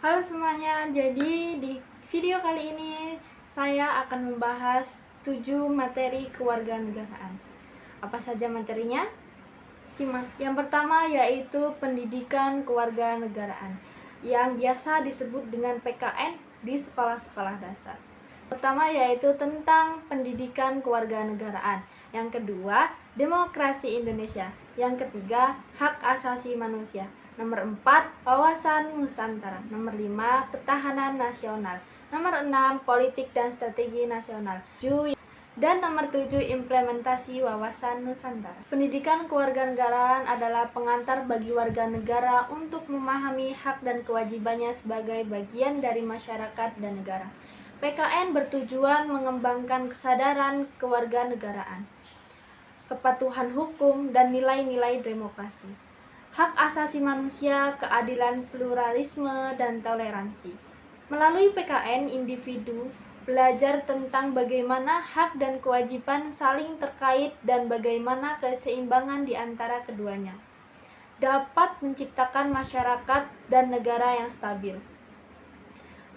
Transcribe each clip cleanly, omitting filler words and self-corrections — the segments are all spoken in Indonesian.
Halo semuanya, jadi di video kali ini saya akan membahas 7 materi kewarganegaraan. Apa saja materinya? Simak. Yang pertama yaitu pendidikan kewarganegaraan yang biasa disebut dengan PKN di sekolah-sekolah dasar. Pertama yaitu tentang pendidikan kewarganegaraan. Yang kedua, demokrasi Indonesia. Yang ketiga, hak asasi manusia. Nomor 4, wawasan Nusantara. Nomor 5, ketahanan nasional. Nomor 6, politik dan strategi nasional. Dan nomor 7, implementasi wawasan Nusantara. Pendidikan kewarganegaraan adalah pengantar bagi warga negara untuk memahami hak dan kewajibannya sebagai bagian dari masyarakat dan negara. PKN bertujuan mengembangkan kesadaran kewarganegaraan, kepatuhan hukum, dan nilai-nilai demokrasi, hak asasi manusia, keadilan, pluralisme, dan toleransi. Melalui PKN, individu belajar tentang bagaimana hak dan kewajiban saling terkait dan bagaimana keseimbangan di antara keduanya dapat menciptakan masyarakat dan negara yang stabil.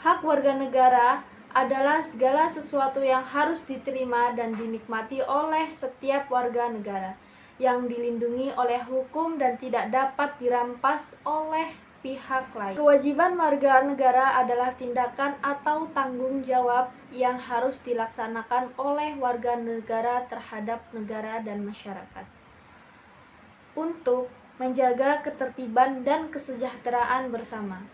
Hak warga negara adalah segala sesuatu yang harus diterima dan dinikmati oleh setiap warga negara, yang dilindungi oleh hukum dan tidak dapat dirampas oleh pihak lain. Kewajiban warga negara adalah tindakan atau tanggung jawab yang harus dilaksanakan oleh warga negara terhadap negara dan masyarakat untuk menjaga ketertiban dan kesejahteraan bersama.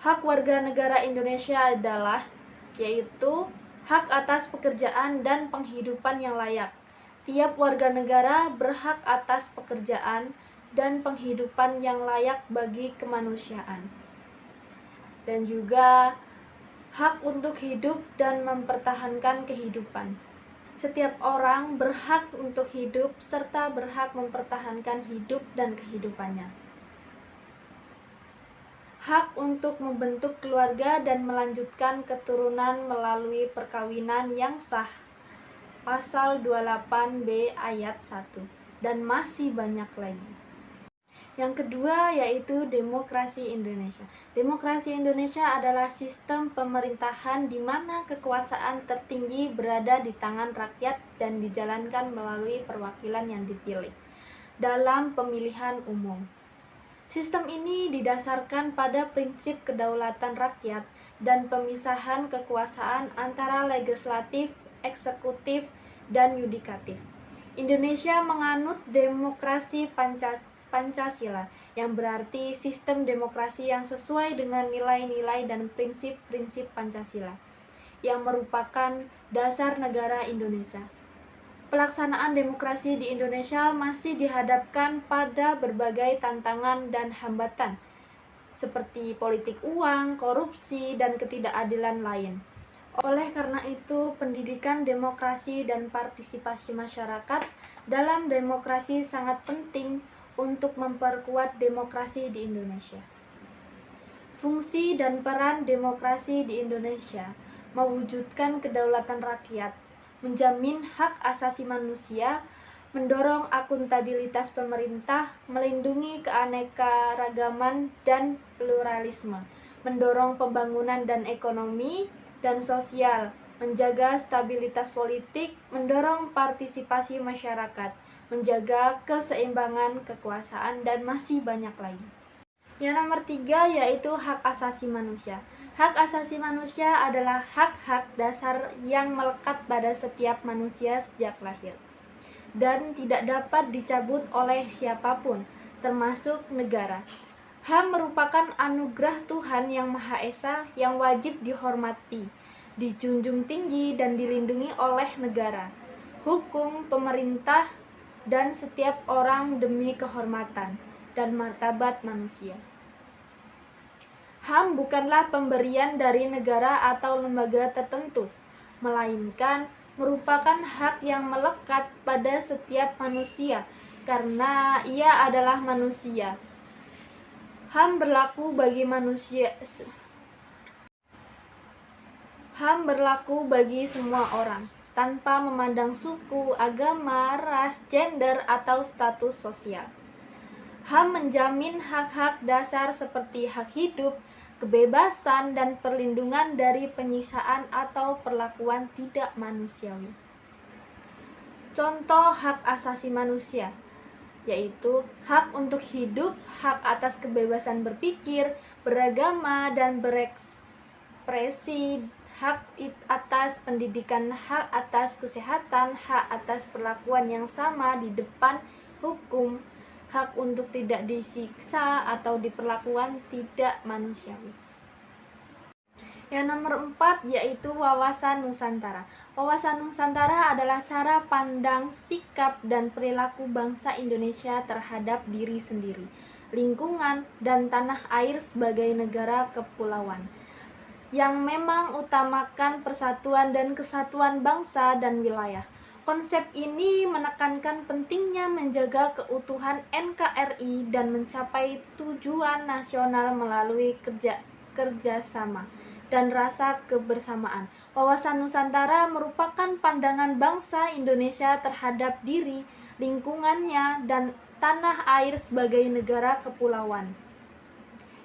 Hak warga negara Indonesia adalah yaitu hak atas pekerjaan dan penghidupan yang layak. Tiap warga negara berhak atas pekerjaan dan penghidupan yang layak bagi kemanusiaan. Dan juga hak untuk hidup dan mempertahankan kehidupan. Setiap orang berhak untuk hidup serta berhak mempertahankan hidup dan kehidupannya. Hak untuk membentuk keluarga dan melanjutkan keturunan melalui perkawinan yang sah. Pasal 28B ayat 1 dan masih banyak lagi. Yang kedua yaitu demokrasi Indonesia. Demokrasi Indonesia adalah sistem pemerintahan di mana kekuasaan tertinggi berada di tangan rakyat dan dijalankan melalui perwakilan yang dipilih dalam pemilihan umum. Sistem ini didasarkan pada prinsip kedaulatan rakyat dan pemisahan kekuasaan antara legislatif, eksekutif, dan yudikatif. Indonesia menganut demokrasi Pancasila, yang berarti sistem demokrasi yang sesuai dengan nilai-nilai dan prinsip-prinsip Pancasila, yang merupakan dasar negara Indonesia. Pelaksanaan demokrasi di Indonesia masih dihadapkan pada berbagai tantangan dan hambatan, seperti politik uang, korupsi, dan ketidakadilan lain. Oleh karena itu, pendidikan demokrasi dan partisipasi masyarakat dalam demokrasi sangat penting untuk memperkuat demokrasi di Indonesia. Fungsi dan peran demokrasi di Indonesia mewujudkan kedaulatan rakyat, menjamin hak asasi manusia, mendorong akuntabilitas pemerintah, melindungi keanekaragaman dan pluralisme, mendorong pembangunan dan ekonomi dan sosial, menjaga stabilitas politik, mendorong partisipasi masyarakat, menjaga keseimbangan kekuasaan, dan masih banyak lagi. Yang nomor 3 yaitu hak asasi manusia. Hak asasi manusia adalah hak-hak dasar yang melekat pada setiap manusia sejak lahir dan tidak dapat dicabut oleh siapapun, termasuk negara. HAM merupakan anugerah Tuhan yang Maha Esa yang wajib dihormati, dijunjung tinggi, dan dilindungi oleh negara, hukum, pemerintah, dan setiap orang demi kehormatan dan martabat manusia. HAM bukanlah pemberian dari negara atau lembaga tertentu, melainkan merupakan hak yang melekat pada setiap manusia karena ia adalah manusia. HAM berlaku bagi semua orang tanpa memandang suku, agama, ras, gender, atau status sosial. HAM menjamin hak-hak dasar seperti hak hidup, kebebasan, dan perlindungan dari penyiksaan atau perlakuan tidak manusiawi. Contoh hak asasi manusia yaitu hak untuk hidup, hak atas kebebasan berpikir, beragama, dan berekspresi, hak atas pendidikan, hak atas kesehatan, hak atas perlakuan yang sama di depan hukum, hak untuk tidak disiksa atau diperlakukan tidak manusiawi. Yang nomor 4 yaitu wawasan Nusantara. Wawasan Nusantara adalah cara pandang, sikap, dan perilaku bangsa Indonesia terhadap diri sendiri, lingkungan, dan tanah air sebagai negara kepulauan, yang memang utamakan persatuan dan kesatuan bangsa dan wilayah. Konsep ini menekankan pentingnya menjaga keutuhan NKRI dan mencapai tujuan nasional melalui kerjasama dan rasa kebersamaan. Wawasan Nusantara merupakan pandangan bangsa Indonesia terhadap diri, lingkungannya, dan tanah air sebagai negara kepulauan.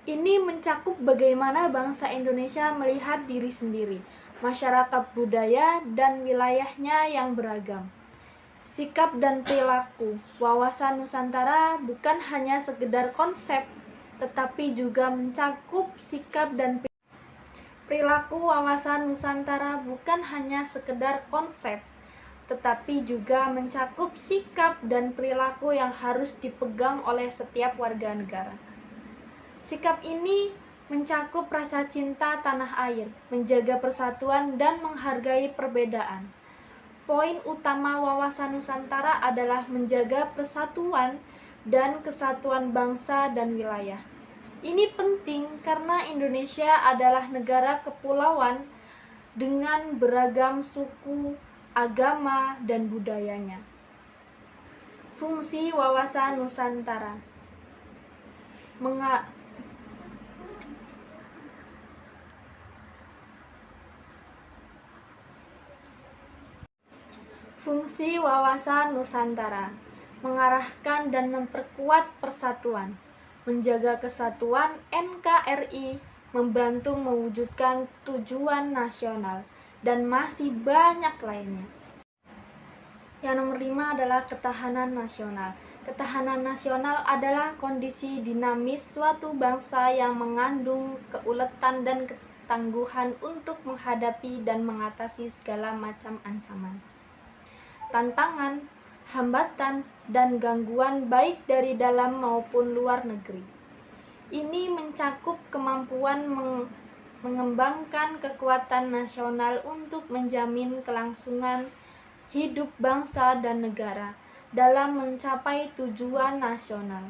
Ini mencakup bagaimana bangsa Indonesia melihat diri sendiri, masyarakat budaya, dan wilayahnya yang beragam. Sikap dan perilaku. Wawasan Nusantara bukan hanya sekedar konsep, tetapi juga mencakup sikap dan perilaku. Wawasan Nusantara bukan hanya sekedar konsep, tetapi juga mencakup sikap dan perilaku yang harus dipegang oleh setiap warga negara. Sikap ini mencakup rasa cinta tanah air, menjaga persatuan, dan menghargai perbedaan. Poin utama wawasan Nusantara adalah menjaga persatuan dan kesatuan bangsa dan wilayah. Ini penting karena Indonesia adalah negara kepulauan dengan beragam suku, agama, dan budayanya. Fungsi wawasan Nusantara Fungsi wawasan Nusantara mengarahkan dan memperkuat persatuan, menjaga kesatuan NKRI, membantu mewujudkan tujuan nasional, dan masih banyak lainnya. Yang nomor 5 adalah ketahanan nasional. Ketahanan nasional adalah kondisi dinamis suatu bangsa yang mengandung keuletan dan ketangguhan untuk menghadapi dan mengatasi segala macam ancaman, tantangan, hambatan, dan gangguan baik dari dalam maupun luar negeri. Ini mencakup kemampuan mengembangkan kekuatan nasional untuk menjamin kelangsungan hidup bangsa dan negara dalam mencapai tujuan nasional.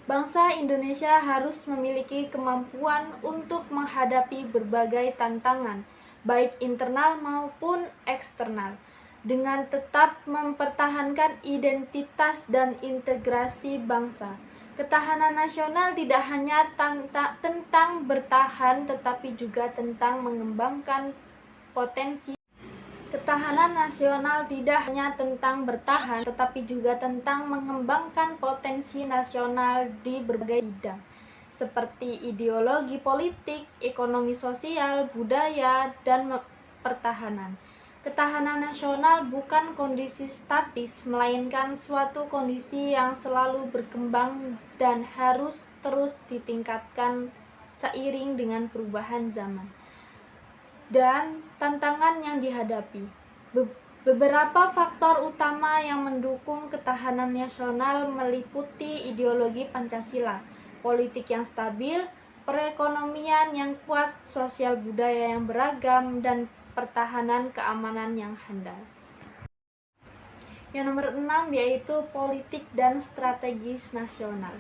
Bangsa Indonesia harus memiliki kemampuan untuk menghadapi berbagai tantangan, baik internal maupun eksternal, dengan tetap mempertahankan identitas dan integrasi bangsa. Ketahanan nasional tidak hanya tentang bertahan, tetapi juga tentang mengembangkan potensi. Ketahanan nasional tidak hanya tentang bertahan, tetapi juga tentang mengembangkan potensi nasional di berbagai bidang, seperti ideologi politik, ekonomi sosial, budaya, dan pertahanan. Ketahanan nasional bukan kondisi statis, melainkan suatu kondisi yang selalu berkembang dan harus terus ditingkatkan seiring dengan perubahan zaman dan tantangan yang dihadapi. Beberapa faktor utama yang mendukung ketahanan nasional meliputi ideologi Pancasila, politik yang stabil, perekonomian yang kuat, sosial budaya yang beragam, dan pertahanan keamanan yang handal. Yang nomor 6 yaitu politik dan strategis nasional.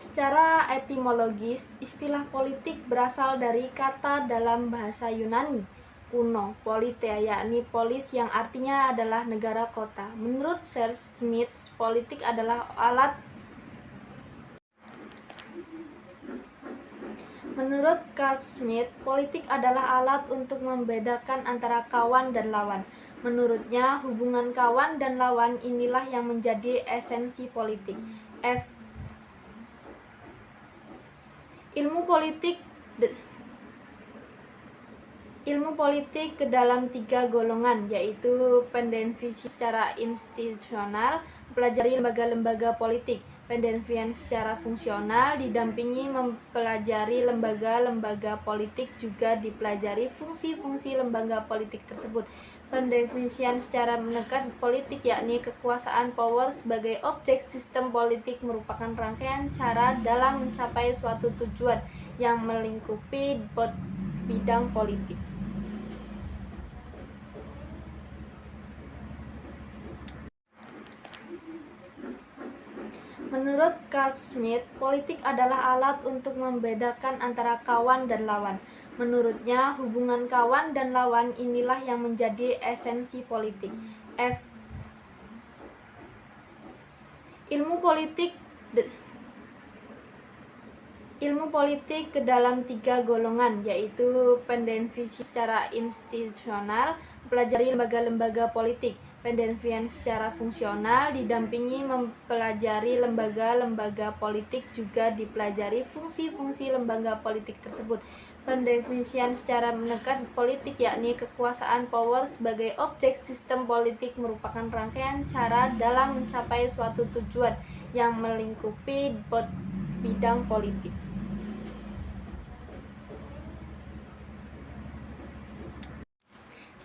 Secara etimologis, istilah politik berasal dari kata dalam bahasa Yunani kuno, politeia, yakni polis yang artinya adalah negara kota. Menurut Carl Schmitt, politik adalah alat untuk membedakan antara kawan dan lawan, Menurutnya, hubungan kawan dan lawan inilah yang menjadi esensi politik. F. Ilmu politik ke dalam 3 golongan, yaitu pendefinisi secara institusional, mempelajari lembaga-lembaga politik, pendefinisian secara fungsional, didampingi mempelajari lembaga-lembaga politik, juga dipelajari fungsi-fungsi lembaga politik tersebut. Pendefinisian secara menekan politik, yakni kekuasaan power sebagai objek sistem politik, merupakan rangkaian cara dalam mencapai suatu tujuan yang melingkupi bidang politik. Menurut Carl Schmitt, politik adalah alat untuk membedakan antara kawan dan lawan. Menurutnya, hubungan kawan dan lawan inilah yang menjadi esensi politik. F. Ilmu politik ke dalam 3 golongan, yaitu pendefinisi secara institusional, mempelajari lembaga-lembaga politik, pendefinisian secara fungsional, didampingi mempelajari lembaga-lembaga politik, juga dipelajari fungsi-fungsi lembaga politik tersebut. Pendefinisian secara menekan politik, yakni kekuasaan power sebagai objek sistem politik, merupakan rangkaian cara dalam mencapai suatu tujuan yang melingkupi bidang politik.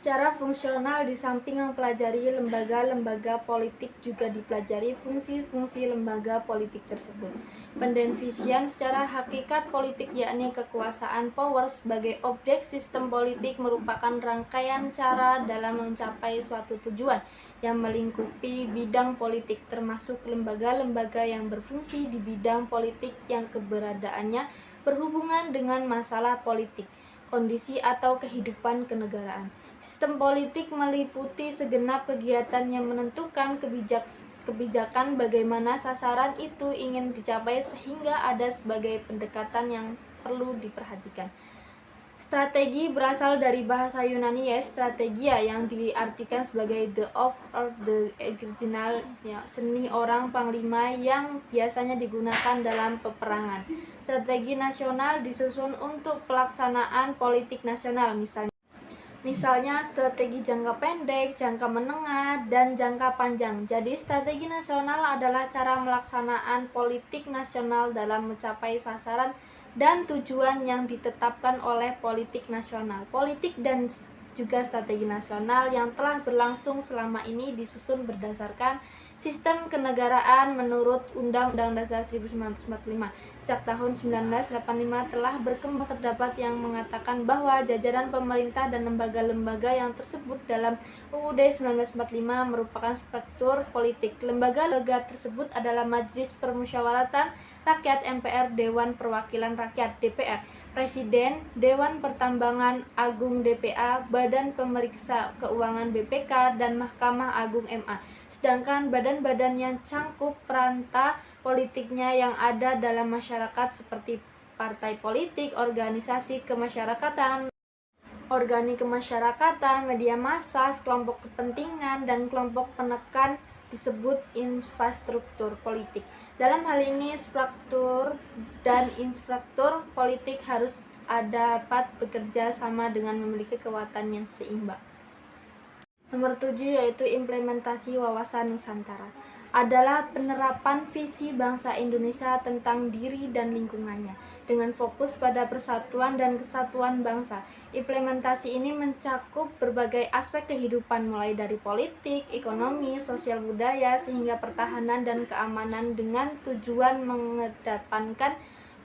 Secara fungsional, di samping mempelajari lembaga-lembaga politik, juga dipelajari fungsi-fungsi lembaga politik tersebut. Pendefinisian secara hakikat politik, yakni kekuasaan power sebagai objek sistem politik, merupakan rangkaian cara dalam mencapai suatu tujuan yang melingkupi bidang politik, termasuk lembaga-lembaga yang berfungsi di bidang politik yang keberadaannya berhubungan dengan masalah politik, kondisi atau kehidupan kenegaraan. Sistem politik meliputi segenap kegiatan yang menentukan kebijakan bagaimana sasaran itu ingin dicapai, sehingga ada sebagai pendekatan yang perlu diperhatikan. Strategi berasal dari bahasa Yunani strategia, yang diartikan sebagai the art of the original, seni orang panglima yang biasanya digunakan dalam peperangan. Strategi nasional disusun untuk pelaksanaan politik nasional, misalnya strategi jangka pendek, jangka menengah, dan jangka panjang. Jadi strategi nasional adalah cara melaksanaan politik nasional dalam mencapai sasaran dan tujuan yang ditetapkan oleh politik nasional. Politik dan juga strategi nasional yang telah berlangsung selama ini disusun berdasarkan sistem kenegaraan menurut Undang-Undang Dasar 1945. Sejak tahun 1985 telah berkembang, terdapat yang mengatakan bahwa jajaran pemerintah dan lembaga-lembaga yang tersebut dalam UUD 1945 merupakan struktur politik. Lembaga-lembaga tersebut adalah Majelis Permusyawaratan Rakyat MPR, Dewan Perwakilan Rakyat DPR, Presiden, Dewan Pertambangan Agung DPA, Badan Pemeriksa Keuangan BPK, dan Mahkamah Agung MA. Sedangkan badan-badan yang cangkup peranta politiknya yang ada dalam masyarakat seperti partai politik, organisasi kemasyarakatan, media massa, kelompok kepentingan, dan kelompok penekan disebut infrastruktur politik. Dalam hal ini, struktur dan infrastruktur politik harus dapat bekerja sama dengan memiliki kekuatan yang seimbang. Nomor 7 yaitu implementasi wawasan Nusantara. Adalah penerapan visi bangsa Indonesia tentang diri dan lingkungannya dengan fokus pada persatuan dan kesatuan bangsa. Implementasi ini mencakup berbagai aspek kehidupan, mulai dari politik, ekonomi, sosial, budaya, sehingga pertahanan dan keamanan, dengan tujuan mengedepankan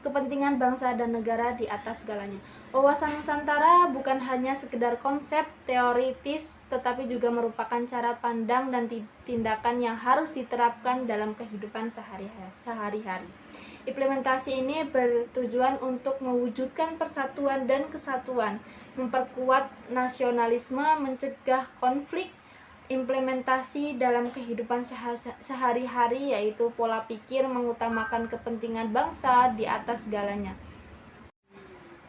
kepentingan bangsa dan negara di atas segalanya. Wawasan Nusantara bukan hanya sekedar konsep teoritis, tetapi juga merupakan cara pandang dan tindakan yang harus diterapkan dalam kehidupan sehari-hari. Implementasi ini bertujuan untuk mewujudkan persatuan dan kesatuan, memperkuat nasionalisme, mencegah konflik. Implementasi dalam kehidupan sehari-hari yaitu pola pikir mengutamakan kepentingan bangsa di atas segalanya.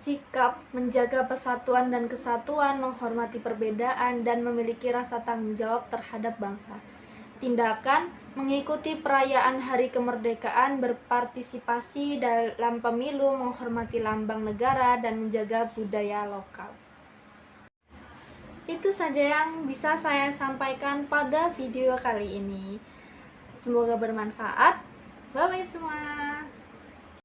bersikap menjaga persatuan dan kesatuan, menghormati perbedaan, dan memiliki rasa tanggung jawab terhadap bangsa. Tindakan mengikuti perayaan Hari Kemerdekaan, berpartisipasi dalam pemilu, menghormati lambang negara, dan menjaga budaya lokal. Itu saja yang bisa saya sampaikan pada video kali ini. Semoga bermanfaat. Bye-bye semua.